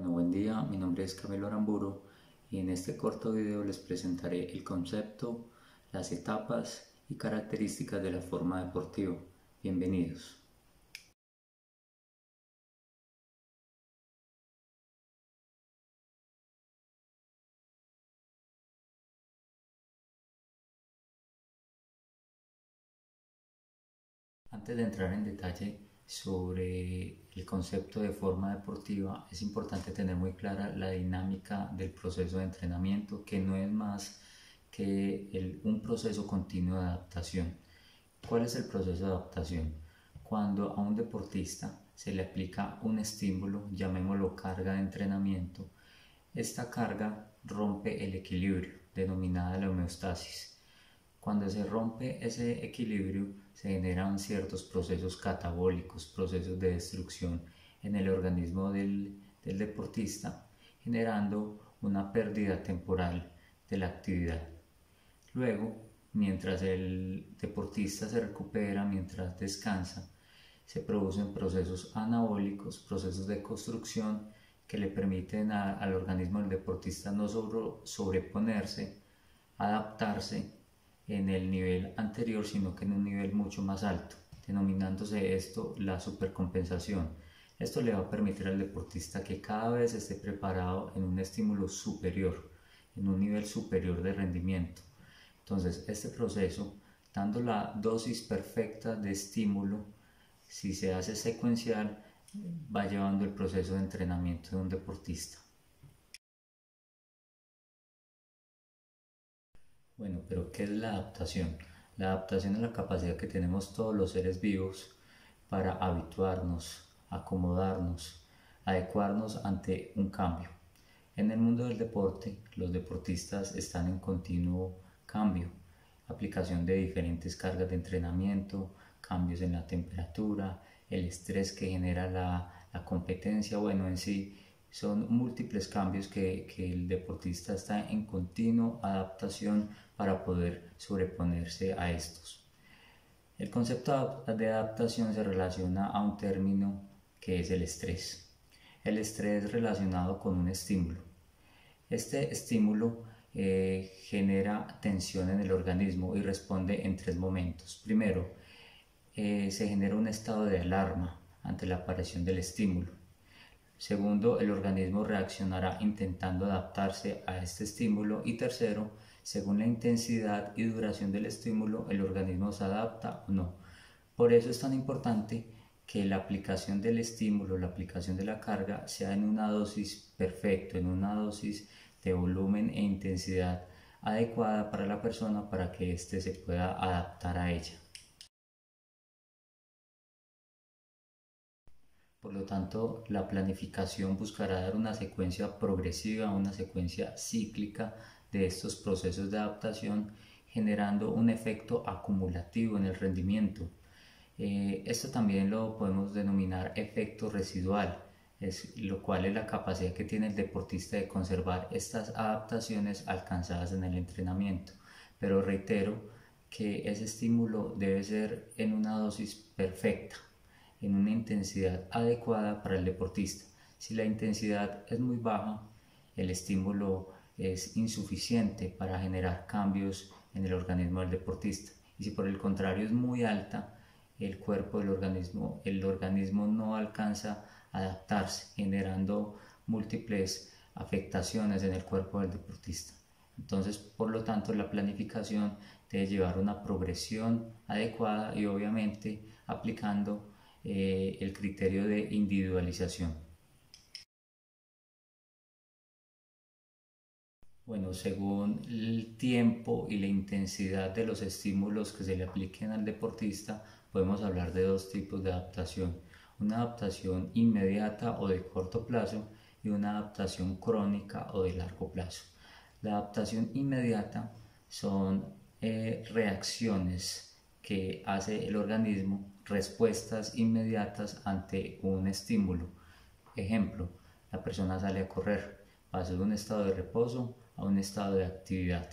Bueno, buen día, mi nombre es Camilo Aramburu y en este corto video les presentaré el concepto, las etapas y características de la forma deportiva. Bienvenidos. Antes de entrar en detalle sobre el concepto de forma deportiva, es importante tener muy clara la dinámica del proceso de entrenamiento, que no es más que un proceso continuo de adaptación. ¿Cuál es el proceso de adaptación? Cuando a un deportista se le aplica un estímulo, llamémoslo carga de entrenamiento, esta carga rompe el equilibrio, denominada la homeostasis. Cuando se rompe ese equilibrio, se generan ciertos procesos catabólicos, procesos de destrucción en el organismo del deportista, generando una pérdida temporal de la actividad. Luego, mientras el deportista se recupera, mientras descansa, se producen procesos anabólicos, procesos de construcción que le permiten al organismo del deportista no solo sobreponerse, adaptarse en el nivel anterior, sino que en un nivel mucho más alto, denominándose esto la supercompensación. Esto le va a permitir al deportista que cada vez esté preparado en un estímulo superior, en un nivel superior de rendimiento. Entonces, este proceso, dando la dosis perfecta de estímulo, si se hace secuencial, va llevando el proceso de entrenamiento de un deportista. Bueno, pero ¿qué es la adaptación? La adaptación es la capacidad que tenemos todos los seres vivos para habituarnos, acomodarnos, adecuarnos ante un cambio. En el mundo del deporte, los deportistas están en continuo cambio, aplicación de diferentes cargas de entrenamiento, cambios en la temperatura, el estrés que genera la competencia, bueno, en sí son múltiples cambios que el deportista está en continua adaptación para poder sobreponerse a estos. El concepto de adaptación se relaciona a un término que es el estrés. El estrés relacionado con un estímulo. Este estímulo genera tensión en el organismo y responde en tres momentos. Primero, se genera un estado de alarma ante la aparición del estímulo. Segundo, el organismo reaccionará intentando adaptarse a este estímulo. Y tercero, según la intensidad y duración del estímulo, el organismo se adapta o no. Por eso es tan importante que la aplicación del estímulo, la aplicación de la carga, sea en una dosis perfecta, en una dosis de volumen e intensidad adecuada para la persona para que éste se pueda adaptar a ella. Por lo tanto, la planificación buscará dar una secuencia progresiva, una secuencia cíclica de estos procesos de adaptación, generando un efecto acumulativo en el rendimiento. Esto también lo podemos denominar efecto residual, lo cual es la capacidad que tiene el deportista de conservar estas adaptaciones alcanzadas en el entrenamiento. Pero reitero que ese estímulo debe ser en una dosis perfecta, en una intensidad adecuada para el deportista. Si la intensidad es muy baja, el estímulo es insuficiente para generar cambios en el organismo del deportista. Y si por el contrario es muy alta, el cuerpo del organismo, el organismo no alcanza a adaptarse, generando múltiples afectaciones en el cuerpo del deportista. Entonces, por lo tanto, la planificación debe llevar una progresión adecuada y obviamente aplicando el criterio de individualización. Bueno, según el tiempo y la intensidad de los estímulos que se le apliquen al deportista, podemos hablar de dos tipos de adaptación. Una adaptación inmediata o de corto plazo y una adaptación crónica o de largo plazo. La adaptación inmediata son reacciones que hace el organismo, respuestas inmediatas ante un estímulo. Ejemplo, la persona sale a correr, pasa de un estado de reposo a un estado de actividad.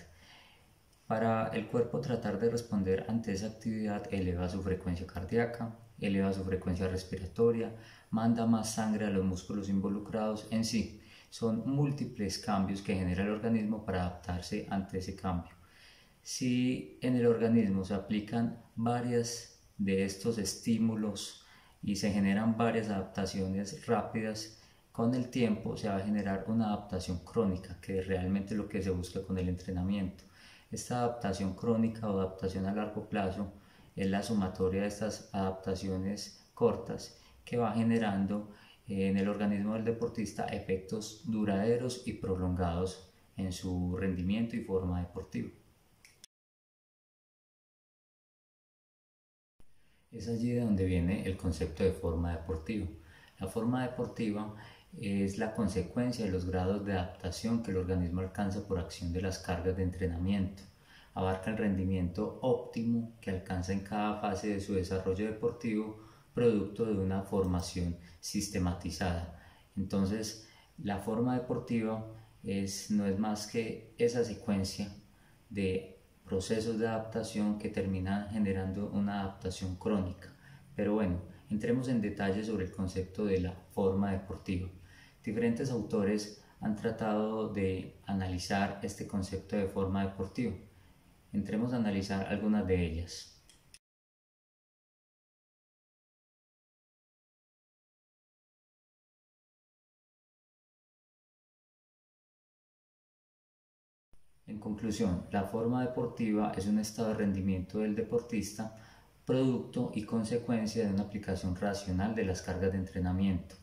Para el cuerpo tratar de responder ante esa actividad eleva su frecuencia cardíaca, eleva su frecuencia respiratoria, manda más sangre a los músculos involucrados en sí. Son múltiples cambios que genera el organismo para adaptarse ante ese cambio. Si en el organismo se aplican varias de estos estímulos y se generan varias adaptaciones rápidas, con el tiempo se va a generar una adaptación crónica, que es realmente lo que se busca con el entrenamiento. Esta adaptación crónica o adaptación a largo plazo es la sumatoria de estas adaptaciones cortas que va generando en el organismo del deportista efectos duraderos y prolongados en su rendimiento y forma deportiva. Es allí de donde viene el concepto de forma deportiva. La forma deportiva es la consecuencia de los grados de adaptación que el organismo alcanza por acción de las cargas de entrenamiento. Abarca el rendimiento óptimo que alcanza en cada fase de su desarrollo deportivo, producto de una formación sistematizada. Entonces, la forma deportiva no es más que esa secuencia de procesos de adaptación que terminan generando una adaptación crónica. Pero bueno, entremos en detalle sobre el concepto de la forma deportiva. Diferentes autores han tratado de analizar este concepto de forma deportiva. Entremos a analizar algunas de ellas. En conclusión, la forma deportiva es un estado de rendimiento del deportista, producto y consecuencia de una aplicación racional de las cargas de entrenamiento.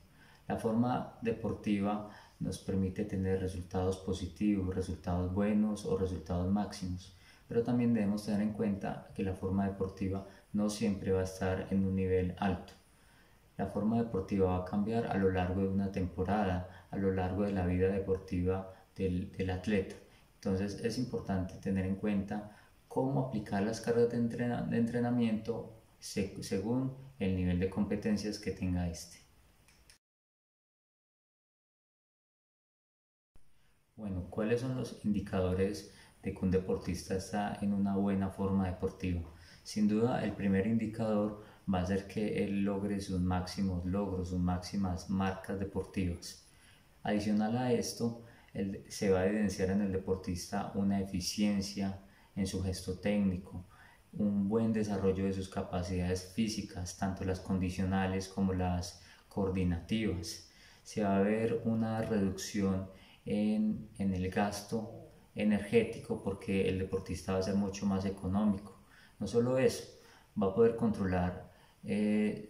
La forma deportiva nos permite tener resultados positivos, resultados buenos o resultados máximos, pero también debemos tener en cuenta que la forma deportiva no siempre va a estar en un nivel alto. La forma deportiva va a cambiar a lo largo de una temporada, a lo largo de la vida deportiva del atleta. Entonces es importante tener en cuenta cómo aplicar las cargas de entrenamiento según el nivel de competencias que tenga este. Bueno, ¿cuáles son los indicadores de que un deportista está en una buena forma deportiva? Sin duda, el primer indicador va a ser que él logre sus máximos logros, sus máximas marcas deportivas. Adicional a esto, se va a evidenciar en el deportista una eficiencia en su gesto técnico, un buen desarrollo de sus capacidades físicas, tanto las condicionales como las coordinativas. Se va a ver una reducción en el gasto energético porque el deportista va a ser mucho más económico. No solo eso, va a poder controlar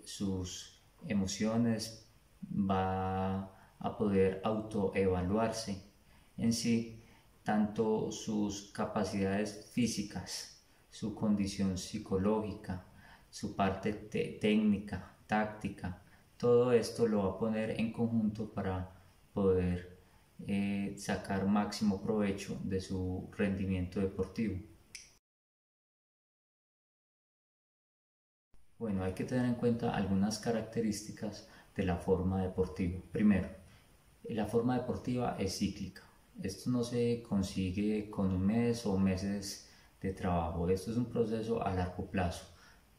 sus emociones, va a poder autoevaluarse en sí, tanto sus capacidades físicas, su condición psicológica, su parte técnica, táctica, todo esto lo va a poner en conjunto para poder sacar máximo provecho de su rendimiento deportivo. Bueno, hay que tener en cuenta algunas características de la forma deportiva. Primero, la forma deportiva es cíclica. Esto no se consigue con un mes o meses de trabajo. Esto es un proceso a largo plazo.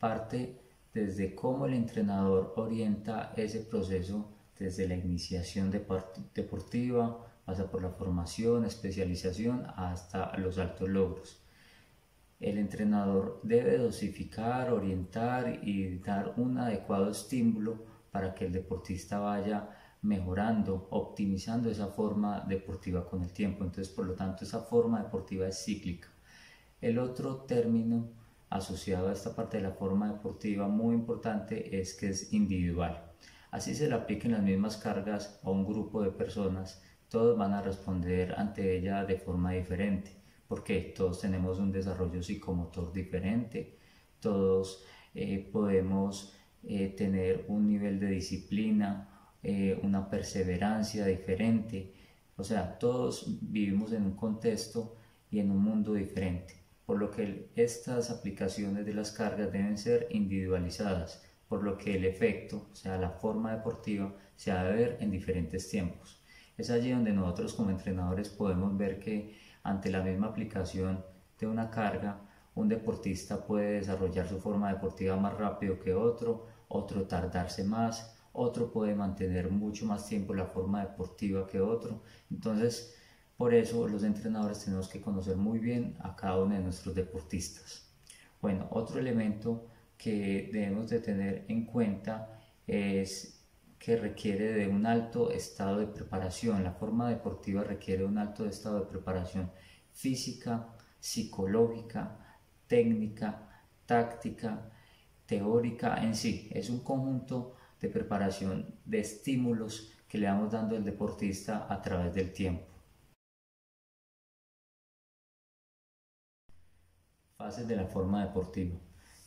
Parte desde cómo el entrenador orienta ese proceso desde la iniciación deportiva, pasa por la formación, especialización hasta los altos logros. El entrenador debe dosificar, orientar y dar un adecuado estímulo para que el deportista vaya mejorando, optimizando esa forma deportiva con el tiempo. Entonces, por lo tanto, esa forma deportiva es cíclica. El otro término asociado a esta parte de la forma deportiva muy importante es que es individual. Así se le apliquen las mismas cargas a un grupo de personas, todos van a responder ante ella de forma diferente, porque todos tenemos un desarrollo psicomotor diferente, todos podemos tener un nivel de disciplina, una perseverancia diferente, o sea, todos vivimos en un contexto y en un mundo diferente, por lo que estas aplicaciones de las cargas deben ser individualizadas, por lo que el efecto, o sea, la forma deportiva, se ha de ver en diferentes tiempos. Es allí donde nosotros como entrenadores podemos ver que ante la misma aplicación de una carga, un deportista puede desarrollar su forma deportiva más rápido que otro tardarse más, otro puede mantener mucho más tiempo la forma deportiva que otro. Entonces, por eso los entrenadores tenemos que conocer muy bien a cada uno de nuestros deportistas. Bueno, otro elemento que debemos de tener en cuenta es que requiere de un alto estado de preparación. La forma deportiva requiere un alto estado de preparación física, psicológica, técnica, táctica, teórica en sí. Es un conjunto de preparación de estímulos que le vamos dando al deportista a través del tiempo. Fases de la forma deportiva.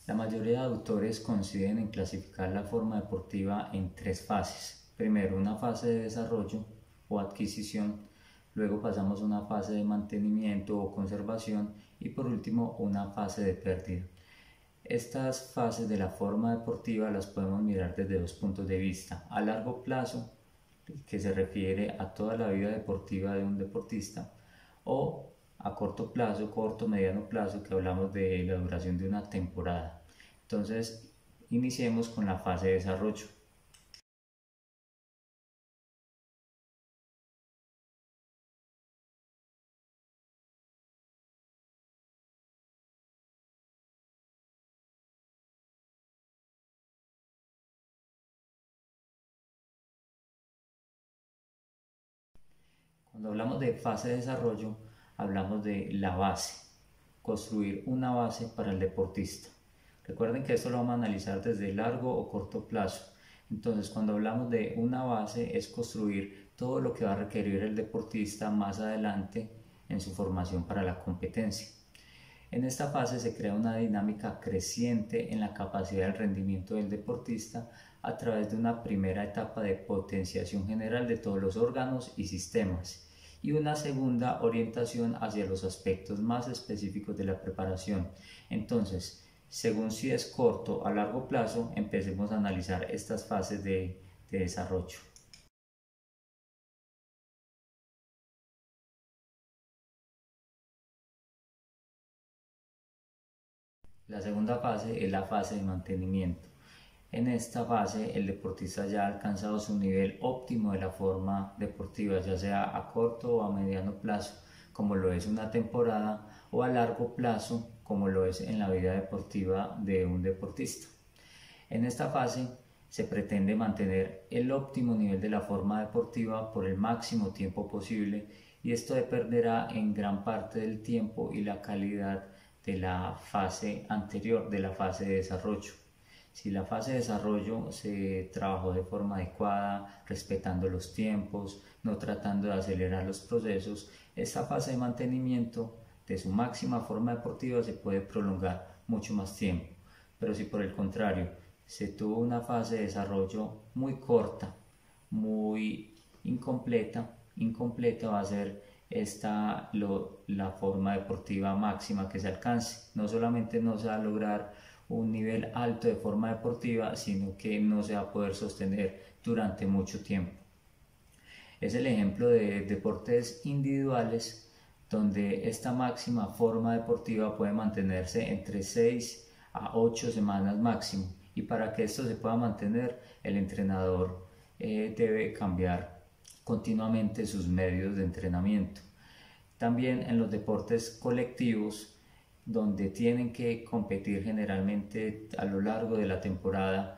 La mayoría de autores coinciden en clasificar la forma deportiva en tres fases. Primero, una fase de desarrollo o adquisición, luego pasamos a una fase de mantenimiento o conservación y por último una fase de pérdida. Estas fases de la forma deportiva las podemos mirar desde dos puntos de vista. A largo plazo, que se refiere a toda la vida deportiva de un deportista, o a corto plazo, corto, mediano plazo, que hablamos de la duración de una temporada. Entonces, iniciemos con la fase de desarrollo. Cuando hablamos de fase de desarrollo, hablamos de la base, construir una base para el deportista. Recuerden que esto lo vamos a analizar desde largo o corto plazo. Entonces, cuando hablamos de una base, es construir todo lo que va a requerir el deportista más adelante en su formación para la competencia. En esta fase se crea una dinámica creciente en la capacidad del rendimiento del deportista a través de una primera etapa de potenciación general de todos los órganos y sistemas y una segunda orientación hacia los aspectos más específicos de la preparación. Entonces, según si es corto o a largo plazo, empecemos a analizar estas fases de desarrollo. La segunda fase es la fase de mantenimiento. En esta fase el deportista ya ha alcanzado su nivel óptimo de la forma deportiva, ya sea a corto o a mediano plazo, como lo es una temporada, o a largo plazo, como lo es en la vida deportiva de un deportista. En esta fase se pretende mantener el óptimo nivel de la forma deportiva por el máximo tiempo posible y esto dependerá en gran parte del tiempo y la calidad de la fase anterior, de la fase de desarrollo. Si la fase de desarrollo se trabajó de forma adecuada, respetando los tiempos, no tratando de acelerar los procesos, esta fase de mantenimiento de su máxima forma deportiva se puede prolongar mucho más tiempo. Pero si por el contrario se tuvo una fase de desarrollo muy corta, muy incompleta va a ser la forma deportiva máxima que se alcance. No solamente no se va a lograr un nivel alto de forma deportiva, sino que no se va a poder sostener durante mucho tiempo. Es el ejemplo de deportes individuales donde esta máxima forma deportiva puede mantenerse entre 6 a 8 semanas máximo, y para que esto se pueda mantener el entrenador debe cambiar continuamente sus medios de entrenamiento. También en los deportes colectivos, donde tienen que competir generalmente a lo largo de la temporada,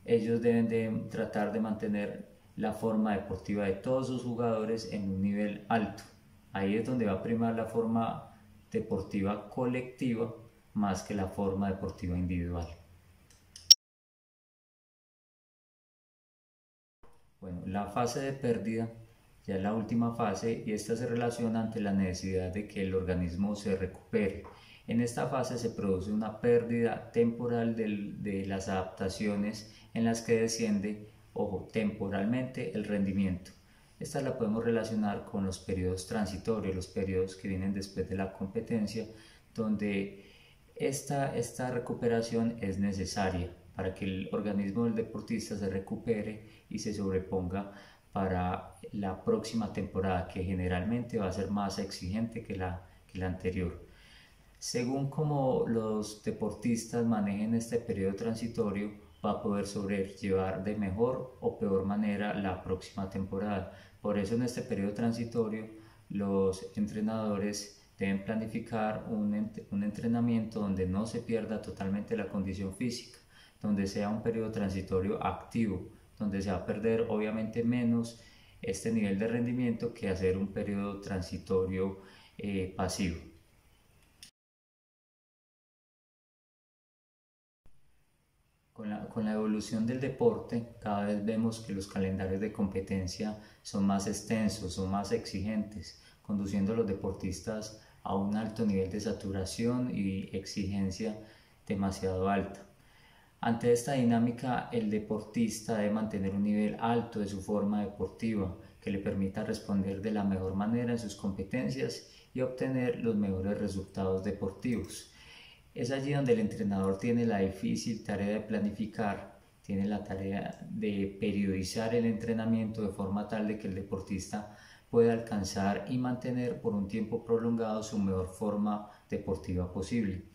ellos deben de tratar de mantener la forma deportiva de todos sus jugadores en un nivel alto. Ahí es donde va a primar la forma deportiva colectiva más que la forma deportiva individual. Bueno, la fase de pérdida ya es la última fase y esta se relaciona ante la necesidad de que el organismo se recupere. En esta fase se produce una pérdida temporal de las adaptaciones en las que desciende, ojo, temporalmente el rendimiento. Esta la podemos relacionar con los periodos transitorios, los periodos que vienen después de la competencia, donde esta recuperación es necesaria para que el organismo del deportista se recupere y se sobreponga para la próxima temporada, que generalmente va a ser más exigente que la anterior. Según como los deportistas manejen este periodo transitorio, va a poder sobrellevar de mejor o peor manera la próxima temporada. Por eso en este periodo transitorio los entrenadores deben planificar un entrenamiento donde no se pierda totalmente la condición física, donde sea un periodo transitorio activo, donde se va a perder obviamente menos este nivel de rendimiento que hacer un periodo transitorio pasivo. Con la evolución del deporte, cada vez vemos que los calendarios de competencia son más extensos, son más exigentes, conduciendo a los deportistas a un alto nivel de saturación y exigencia demasiado alta. Ante esta dinámica, el deportista debe mantener un nivel alto de su forma deportiva que le permita responder de la mejor manera en sus competencias y obtener los mejores resultados deportivos. Es allí donde el entrenador tiene la difícil tarea de planificar, tiene la tarea de periodizar el entrenamiento de forma tal de que el deportista pueda alcanzar y mantener por un tiempo prolongado su mejor forma deportiva posible.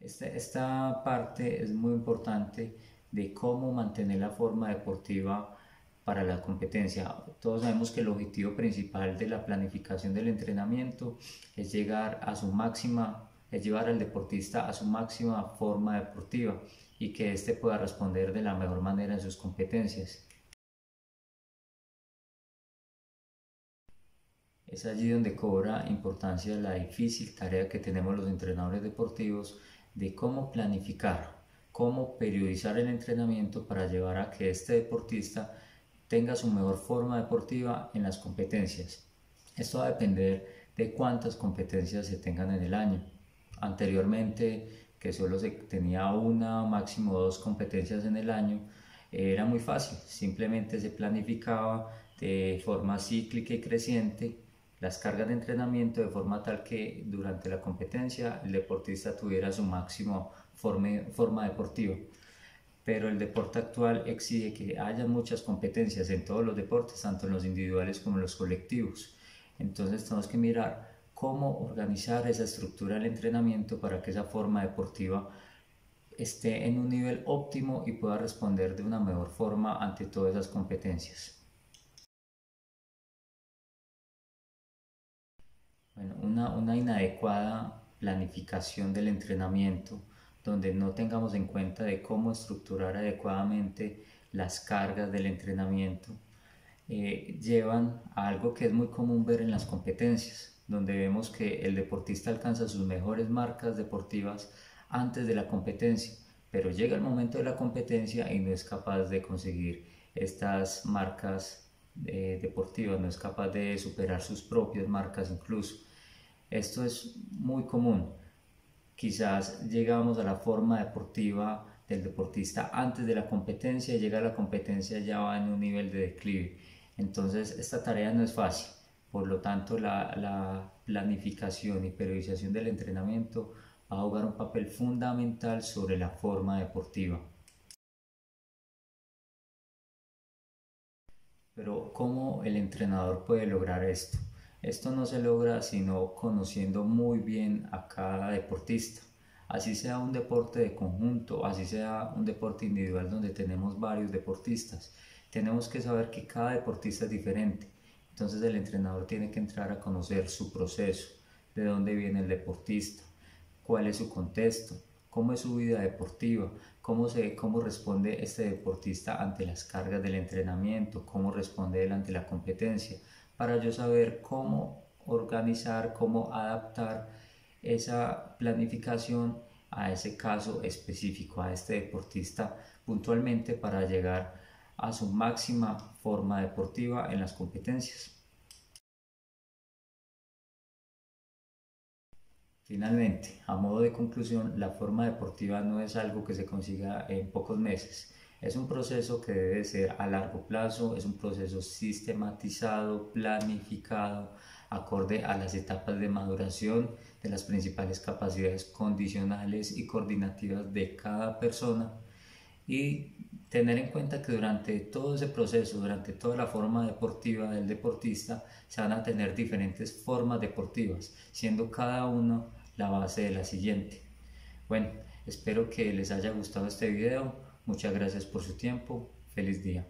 Esta parte es muy importante de cómo mantener la forma deportiva para la competencia. Todos sabemos que el objetivo principal de la planificación del entrenamiento es llegar a su máxima, es llevar al deportista a su máxima forma deportiva y que éste pueda responder de la mejor manera en sus competencias. Es allí donde cobra importancia la difícil tarea que tenemos los entrenadores deportivos de cómo planificar, cómo periodizar el entrenamiento para llevar a que este deportista tenga su mejor forma deportiva en las competencias. Esto va a depender de cuántas competencias se tengan en el año. Anteriormente, que solo se tenía una, máximo dos competencias en el año, era muy fácil, simplemente se planificaba de forma cíclica y creciente las cargas de entrenamiento de forma tal que durante la competencia el deportista tuviera su máxima forma deportiva. Pero el deporte actual exige que haya muchas competencias en todos los deportes, tanto en los individuales como en los colectivos. Entonces tenemos que mirar cómo organizar esa estructura del entrenamiento para que esa forma deportiva esté en un nivel óptimo y pueda responder de una mejor forma ante todas esas competencias. Bueno, una inadecuada planificación del entrenamiento, donde no tengamos en cuenta de cómo estructurar adecuadamente las cargas del entrenamiento, llevan a algo que es muy común ver en las competencias, donde vemos que el deportista alcanza sus mejores marcas deportivas antes de la competencia, pero llega el momento de la competencia y no es capaz de conseguir estas marcas deportivas, no es capaz de superar sus propias marcas incluso. Esto es muy común. Quizás llegamos a la forma deportiva del deportista antes de la competencia y llega a la competencia ya va en un nivel de declive. Entonces esta tarea no es fácil. Por lo tanto la planificación y periodización del entrenamiento va a jugar un papel fundamental sobre la forma deportiva. Pero ¿cómo el entrenador puede lograr esto? Esto no se logra sino conociendo muy bien a cada deportista. Así sea un deporte de conjunto, así sea un deporte individual donde tenemos varios deportistas. Tenemos que saber que cada deportista es diferente. Entonces el entrenador tiene que entrar a conocer su proceso, de dónde viene el deportista, cuál es su contexto, cómo es su vida deportiva, cómo responde este deportista ante las cargas del entrenamiento, cómo responde él ante la competencia, para yo saber cómo organizar, cómo adaptar esa planificación a ese caso específico, a este deportista puntualmente para llegar a su máxima forma deportiva en las competencias. Finalmente, a modo de conclusión, la forma deportiva no es algo que se consiga en pocos meses. Es un proceso que debe ser a largo plazo, es un proceso sistematizado, planificado, acorde a las etapas de maduración de las principales capacidades condicionales y coordinativas de cada persona y Tener en cuenta que durante todo ese proceso, durante toda la forma deportiva del deportista, se van a tener diferentes formas deportivas, siendo cada uno la base de la siguiente. Bueno, espero que les haya gustado este video. Muchas gracias por su tiempo. Feliz día.